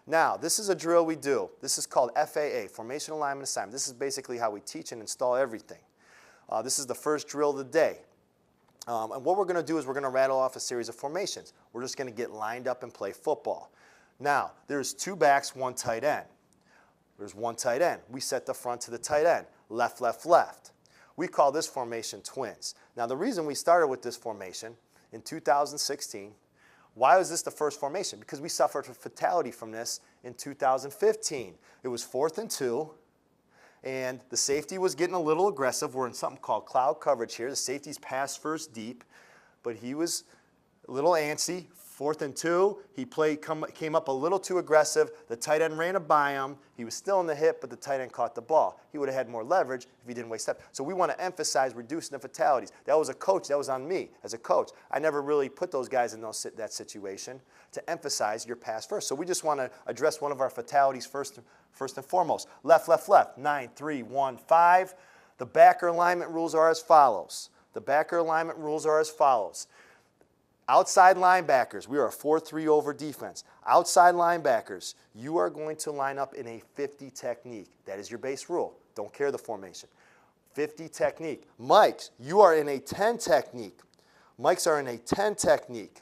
Now, this is a drill we do. This is called FAA, Formation Alignment Assignment. This is basically how we teach and install everything. This is the first drill of the day. And what we're going to do is we're going to rattle off a series of formations. We're just going to get lined up and play football. Now, there's 2 backs, 1 tight end. There's 1 tight end. We set the front to the tight end. Left, left, left. We call this formation twins. Now, the reason we started with this formation in 2016, why was this the first formation? Because we suffered a fatality from this in 2015. It was 4th and 2, and the safety was getting a little aggressive. We're in something called cloud coverage here. The safety's pass first deep, but he was a little antsy. 4th and 2, he came up a little too aggressive. The tight end ran it by him. He was still in the hip, but the tight end caught the ball. He would have had more leverage if he didn't waste step. So we want to emphasize reducing the fatalities. That was a coach. That was on me as a coach. I never really put those guys in that situation to emphasize your pass first. So we just want to address one of our fatalities first and foremost. Left, left, left. 9, 3, 1, 5. The backer alignment rules are as follows. The backer alignment rules are as follows. Outside linebackers, we are a 4-3 over defense. Outside linebackers, you are going to line up in a 50 technique. That is your base rule. Don't care the formation. 50 technique. Mikes, you are in a 10 technique. Mikes are in a 10 technique.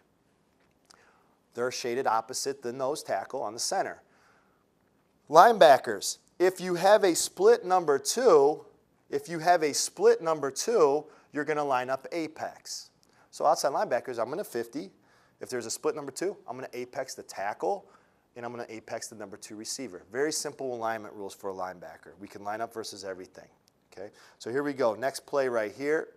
They're shaded opposite the nose tackle on the center. Linebackers, if you have a split number 2, you're going to line up apex. So outside linebackers, I'm going to 50. If there's a split number 2, I'm going to apex the tackle, and I'm going to apex the number 2 receiver. Very simple alignment rules for a linebacker. We can line up versus everything. Okay? So here we go. Next play right here.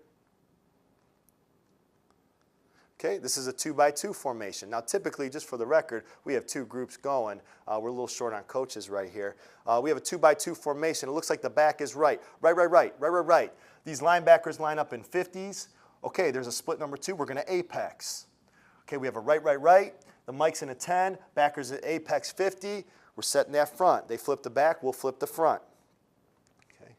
Okay, this is a 2-by-2 formation. Now typically, just for the record, we have 2 groups going. We're a little short on coaches right here. We have a 2-by-2 formation. It looks like the back is right. Right. These linebackers line up in 50s. Okay, there's a split number 2. We're going to apex. Okay, we have a right. The Mike's in a 10. Backers at apex 50. We're setting that front. They flip the back. We'll flip the front. Okay,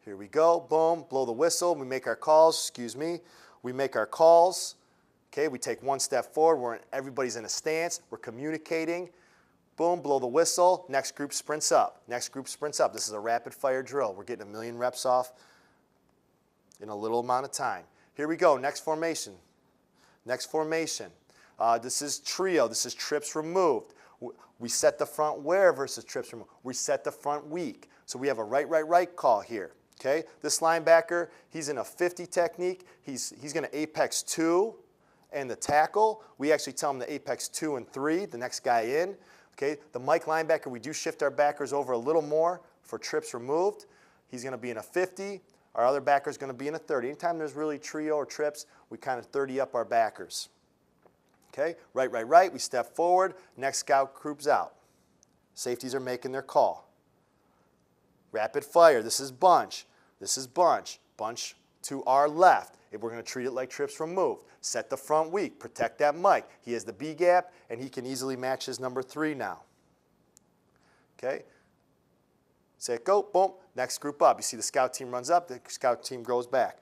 here we go. Boom. Blow the whistle. We make our calls. Excuse me. We make our calls. Okay, we take 1 step forward. Everybody's in a stance. We're communicating. Boom. Blow the whistle. Next group sprints up. Next group sprints up. This is a rapid fire drill. We're getting 1,000,000 reps off in a little amount of time. Here we go, next formation. Next formation. This is trio, this is trips removed. We set the front where versus trips removed. We set the front weak. So we have a right call here, okay? This linebacker, he's in a 50 technique. He's going to apex 2 and the tackle. We actually tell him to apex 2 and 3, the next guy in. Okay, the Mike linebacker, we do shift our backers over a little more for trips removed. He's going to be in a 50. Our other backer is going to be in a 30. Anytime there's really trio or trips, we kind of 30 up our backers. Okay, right. We step forward. Next scout groups out. Safeties are making their call. Rapid fire. This is bunch. Bunch to our left. If we're going to treat it like trips removed. Set the front weak. Protect that Mike. He has the B gap, and he can easily match his number 3 now. Okay. Say it, go, boom, next group up. You see the scout team runs up, the scout team goes back.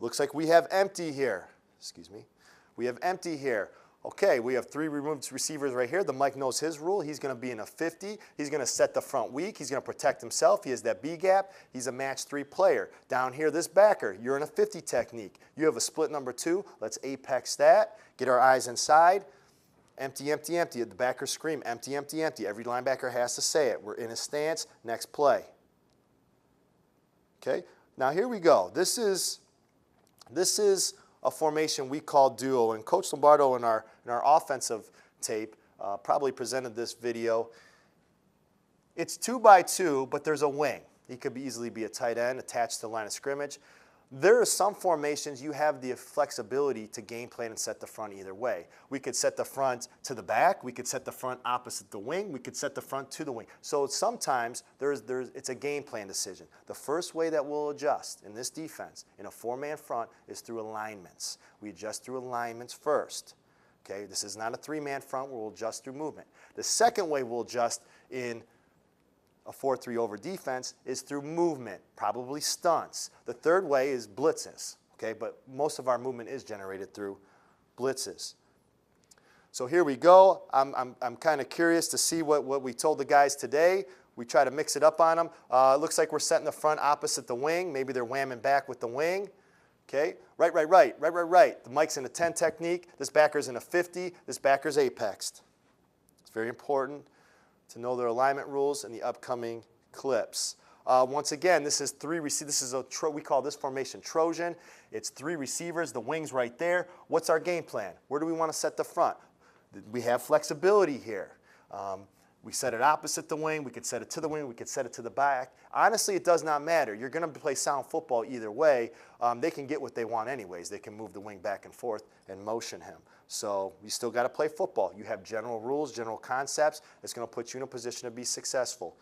Looks like we have empty here. Excuse me. We have empty here. Okay, we have 3 removed receivers right here. The Mike knows his rule. He's going to be in a 50. He's going to set the front weak. He's going to protect himself. He has that B gap. He's a match 3 player. Down here, this backer, you're in a 50 technique. You have a split number 2. Let's apex that. Get our eyes inside. Empty. The backers scream, empty. Every linebacker has to say it. We're in a stance. Next play. Okay, now here we go. This is a formation we call duo, and Coach Lombardo in our offensive tape probably presented this video. It's 2-by-2, but there's a wing. He could easily be a tight end attached to the line of scrimmage. There are some formations you have the flexibility to game plan and set the front either way. We could set the front to the back. We could set the front opposite the wing. We could set the front to the wing. So sometimes it's a game plan decision. The first way that we'll adjust in this defense in a 4-man front is through alignments. We adjust through alignments first. Okay, this is not a 3-man front where we'll adjust through movement. The second way we'll adjust in a 4-3 over defense is through movement, probably stunts. The third way is blitzes, okay? But most of our movement is generated through blitzes. So here we go. I'm kind of curious to see what we told the guys today. We try to mix it up on them. It looks like we're setting the front opposite the wing. Maybe they're whamming back with the wing. Okay, right, right, right, right, right, right. The Mike's in a 10 technique. This backer's in a 50. This backer's apexed. It's very important to know their alignment rules and the upcoming clips. Once again, this is three receivers. This is we call this formation Trojan. It's three receivers. The wing's right there. What's our game plan? Where do we want to set the front? We have flexibility here. We set it opposite the wing. We could set it to the wing. We could set it to the back. Honestly, it does not matter. You're going to play sound football either way. They can get what they want anyways. They can move the wing back and forth and motion him. So you still got to play football. You have general rules, general concepts. It's going to put you in a position to be successful.